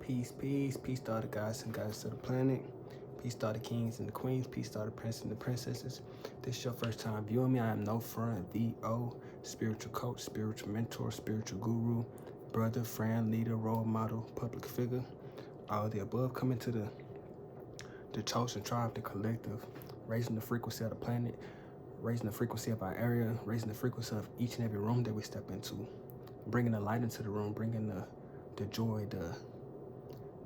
Peace, peace, peace to all the guys and guys to the planet. Peace to all the kings and the queens. Peace to all the princes and the princesses. This is your first time viewing me. I am No Front VO, spiritual coach, spiritual mentor, spiritual guru, brother, friend, leader, role model, public figure. All of the above coming to the chosen tribe, the collective, raising the frequency of the planet, raising the frequency of our area, raising the frequency of each and every room that we step into, bringing the light into the room, bringing the joy,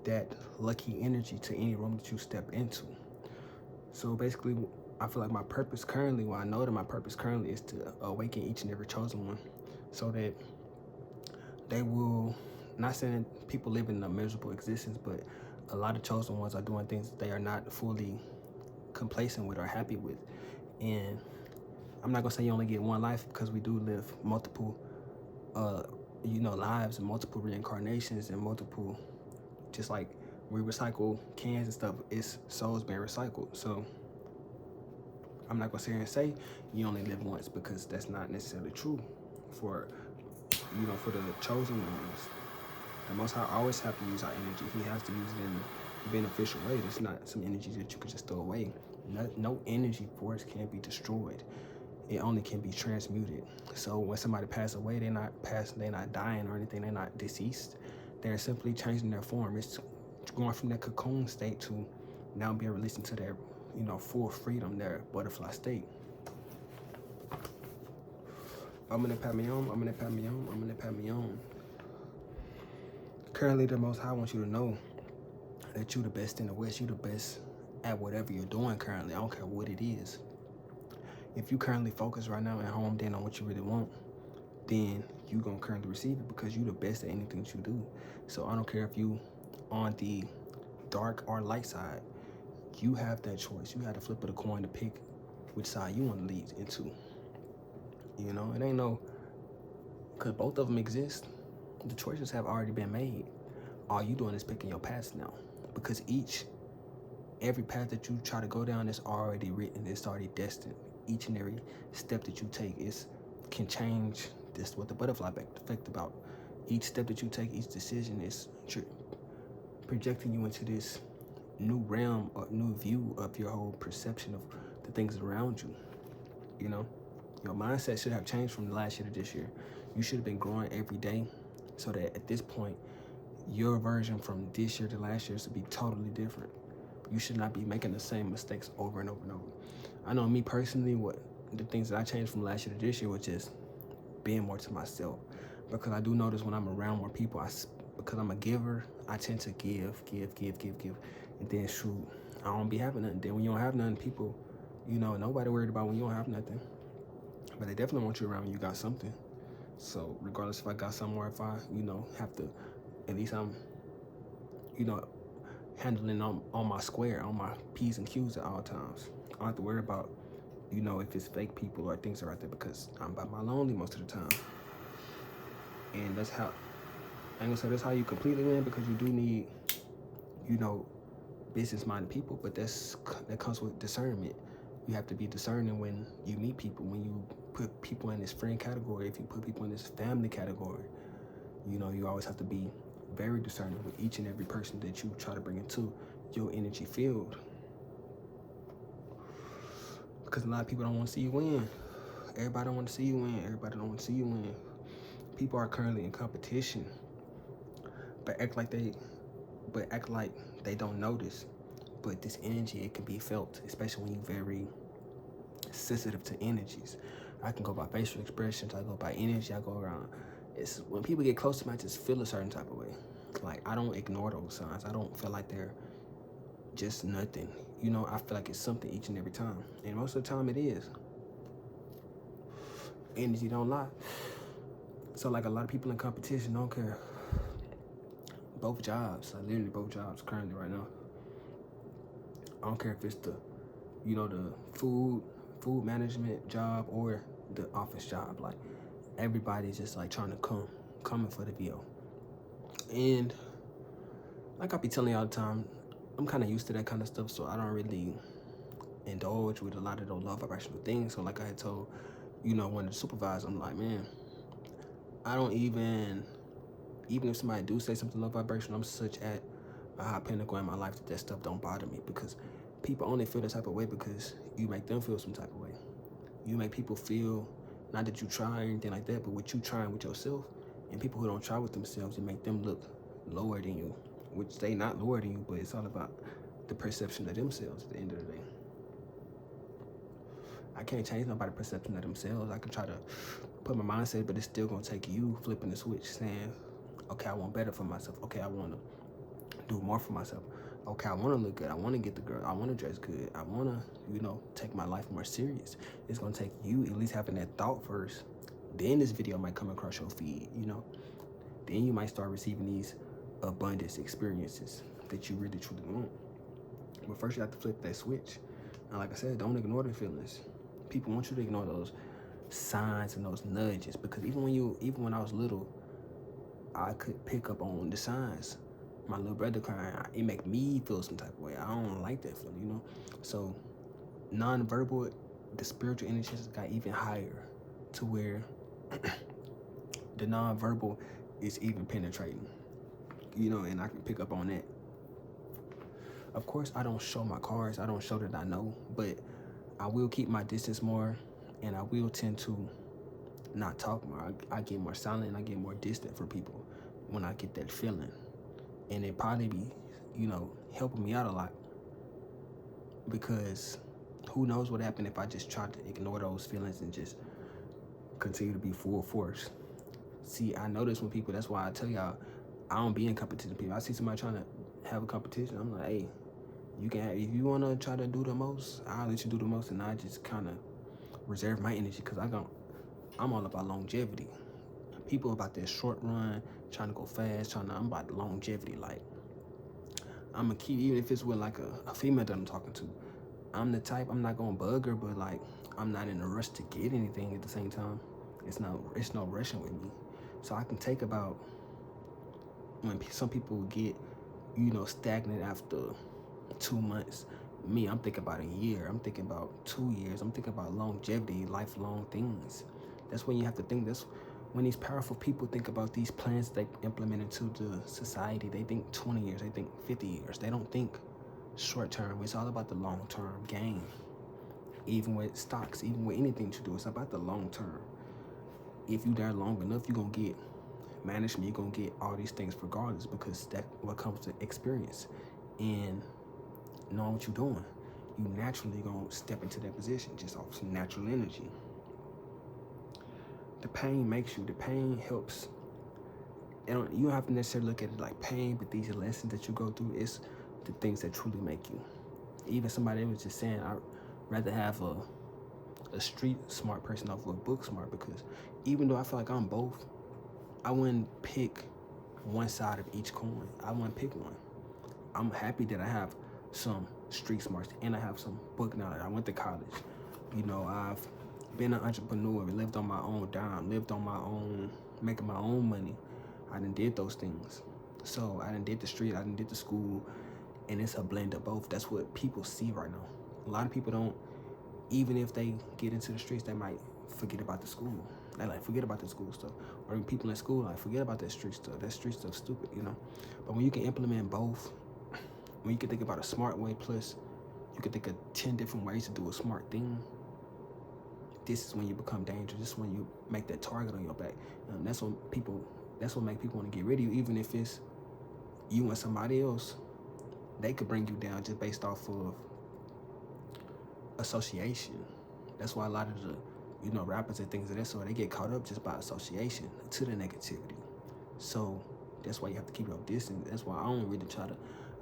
that lucky energy to any room that you step into. So basically, I feel like my purpose currently, I know that my purpose currently is to awaken each and every chosen one so that they will, not saying people live in a miserable existence, but a lot of chosen ones are doing things that they are not fully complacent with or happy with. And I'm not gonna say you only get one life, because we do live multiple lives and multiple reincarnations and multiple, just like we recycle cans and stuff, it's souls being recycled. So I'm not gonna sit here and say you only live once, because that's not necessarily true for for the chosen ones. The Most High always have to use our energy. He has to use it in a beneficial way. It's not some energy that you can just throw away. No energy force can be destroyed. It only can be transmuted. So when somebody passes away, they're not dying or anything, they're not deceased. They're simply changing their form. It's going from their cocoon state to now being released into their, full freedom, their butterfly state. I'm gonna pat me on. Currently, the Most High wants you to know that you're the best in the West. You're the best at whatever you're doing currently. I don't care what it is. If you currently focus right now and homed in on what you really want, then you're going to currently receive it, because you're the best at anything that you do. So I don't care if you on the dark or light side. You have that choice. You have the flip of the coin to pick which side you want to lead into. It ain't no, because both of them exist. The choices have already been made. All you doing is picking your paths now, because every path that you try to go down is already written. It's already destined. Each and every step that you take can change. This what the butterfly effect about. Each step that you take, each decision is projecting you into this new realm or new view of your whole perception of the things around you. Your mindset should have changed from last year to this year. You should have been growing every day, so that at this point, your version from this year to last year should be totally different. You should not be making the same mistakes over and over and over. I know me personally, what the things that I changed from last year to this year was just being more to myself. Because I do notice when I'm around more people, because I'm a giver, I tend to give. And then shoot, I don't be having nothing. Then when you don't have nothing, people, nobody worried about when you don't have nothing. But they definitely want you around when you got something. So regardless if I got something or if I, have to, at least I'm, handling on my square, on my P's and Q's at all times. I don't have to worry about, if it's fake people or things are out there, because I'm by my lonely most of the time. And that's how, I ain't gonna say that's how you completely win, because you do need, business-minded people, but that comes with discernment. You have to be discerning when you meet people, when you put people in this friend category, if you put people in this family category. You always have to be very discerning with each and every person that you try to bring into your energy field. Because a lot of people don't want to see you win. Everybody don't want to see you win. People are currently in competition, but act like they don't notice. But this energy, it can be felt, especially when you're very sensitive to energies. I can go by facial expressions, I go by energy, I go around. It's when people get close to me, I just feel a certain type of way. Like, I don't ignore those signs. I don't feel like they're just nothing. I feel like it's something each and every time. And most of the time it is. Energy don't lie. So like a lot of people in competition don't care. Both jobs, literally both jobs currently right now. I don't care if it's the food management job or the office job. Like, everybody's just like trying to coming for the VO. And like I be telling you all the time, I'm kind of used to that kind of stuff, so I don't really indulge with a lot of those love vibrational things. So like I had told, one of the supervisors, I'm like, man, I don't even even if somebody do say something low vibration, I'm such at a high pinnacle in my life that stuff don't bother me, because people only feel the type of way because you make them feel some type of way. You make people feel, not that you try or anything like that, but what you trying with yourself, and people who don't try with themselves, you make them look lower than you, which they not lower than you, but it's all about the perception of themselves at the end of the day. I can't change nobody's perception of themselves. I can try to put my mindset, but it's still gonna take you flipping the switch, saying, okay, I want better for myself. Okay, I want to do more for myself. Okay, I want to look good. I want to get the girl. I want to dress good. I want to, take my life more serious. It's going to take you at least having that thought first. Then this video might come across your feed, Then you might start receiving these abundance experiences that you really truly want. But first you have to flip that switch. And like I said, don't ignore the feelings. People want you to ignore those signs and those nudges, because even when I was little, I could pick up on the signs. My little brother crying, it make me feel some type of way. I don't like that feeling, So non-verbal, the spiritual energies got even higher, to where the non-verbal is even penetrating, and I can pick up on that. Of course, I don't show my cards. I don't show that I know, but I will keep my distance more, and I will tend to not talk more. I get more silent and I get more distant from people when I get that feeling. And it probably be, helping me out a lot, because who knows what happened if I just tried to ignore those feelings and just continue to be full force. See, I notice when people, that's why I tell y'all, I don't be in competition with people. I see somebody trying to have a competition, I'm like, hey, you can have, if you want to try to do the most, I'll let you do the most, and I just kind of reserve my energy, because I'm all about longevity. People about that short run, trying to go fast, I'm about longevity. Like, I'm gonna keep, even if it's with like a female that I'm talking to, I'm the type, I'm not gonna bug her, but like, I'm not in a rush to get anything at the same time. It's no rushing with me. So I can take about, when some people get, stagnant after 2 months. Me, I'm thinking about a year. I'm thinking about 2 years. I'm thinking about longevity, lifelong things. That's when you have to think. That's when these powerful people think about these plans they implement into the society. They think 20 years. They think 50 years. They don't think short term. It's all about the long term gain. Even with stocks, even with anything to do, it's about the long term. If you there long enough, you're going to get management. You're going to get all these things regardless, because that's what comes to experience and knowing what you're doing. You naturally going to step into that position just off some natural energy. The pain makes you. The pain helps. And you don't have to necessarily look at it like pain, but these lessons that you go through is the things that truly make you. Even somebody was just saying, I'd rather have a street smart person over a book smart, because even though I feel like I'm both, I wouldn't pick one side of each coin. I wouldn't pick one. I'm happy that I have some street smarts and I have some book knowledge. I went to college. I've been an entrepreneur, lived on my own dime, lived on my own, making my own money. I done did those things. So I done did the street, I done did the school, and it's a blend of both. That's what people see right now. A lot of people don't, even if they get into the streets, they might forget about the school. They like, forget about the school stuff. Or even people in school, like, forget about that street stuff. That street stuff's stupid, But when you can implement both, when you can think about a smart way, plus you can think of 10 different ways to do a smart thing, this is when you become dangerous. This is when you make that target on your back. That's what make people want to get rid of you, even if it's you and somebody else. They could bring you down just based off of association. That's why a lot of the, rappers and things of that sort, they get caught up just by association to the negativity. So that's why you have to keep your distance. That's why I don't really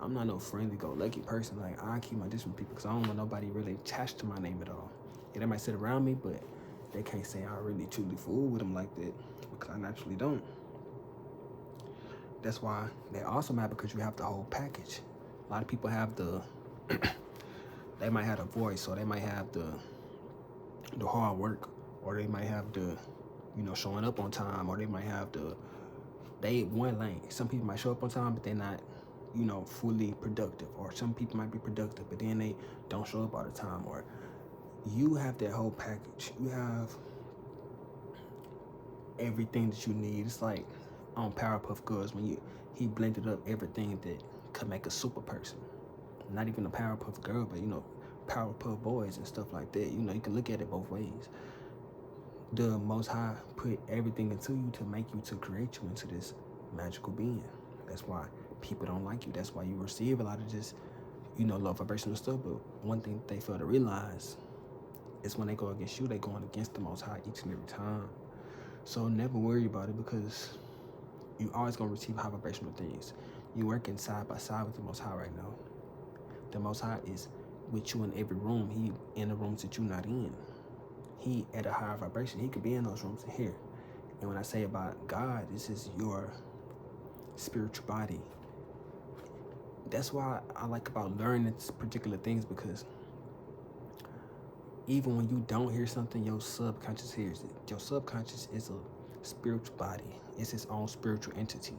I'm not no friendly go lucky person. Like, I keep my distance from people because I don't want nobody really attached to my name at all. Yeah, they might sit around me, but they can't say I really truly fool with them like that, because I naturally don't. That's why they also matter, because you have the whole package. A lot of people have they might have the voice, or they might have the hard work, or they might have the, showing up on time, or they might have they one lane. Some people might show up on time, but they're not, fully productive. Or some people might be productive, but then they don't show up all the time. Or you have that whole package. You have everything that you need. It's like, on Powerpuff Girls when he blended up everything that could make a super person. Not even a Powerpuff Girl, but Powerpuff Boys and stuff like that. You can look at it both ways. The Most High put everything into you to make you, to create you into this magical being. That's why people don't like you. That's why you receive a lot of just, low vibrational stuff. But one thing they fail to realize is when they go against you, they going against the Most High each and every time. So never worry about it, because you always gonna receive high vibrational things. You working side by side with the Most High right now. The Most High is with you in every room. He in the rooms that you're not in. He at a higher vibration. He could be in those rooms in here. And when I say about God, this is your spiritual body. That's why I like about learning particular things, because even when you don't hear something, your subconscious hears it. Your subconscious is a spiritual body. It's its own spiritual entity.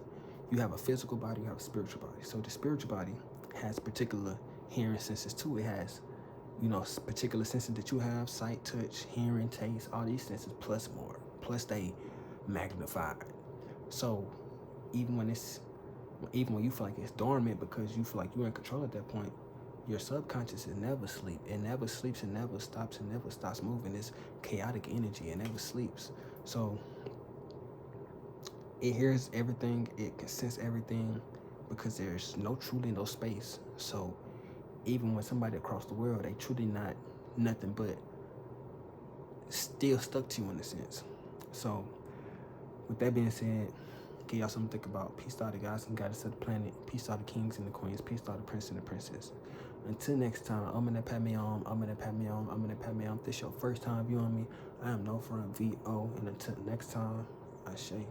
You have a physical body, you have a spiritual body. So the spiritual body has particular hearing senses too. It has, particular senses that you have: sight, touch, hearing, taste, all these senses plus more. Plus they magnified. So even when you feel like it's dormant because you feel like you're in control at that point, your subconscious is never asleep. It never sleeps. It never stops. It never stops moving. It's chaotic energy. It never sleeps. So it hears everything. It can sense everything, because there's truly no space. So even when somebody across the world, they truly not nothing but still stuck to you in a sense. So with that being said, give y'all something to think about. Peace to all the guys and goddesses of the planet. Peace to all the kings and the queens. Peace to all the princes and the princesses. Until next time, I'm gonna pat me on. If this your first time viewing me, I am No Front VO. And until next time, I say.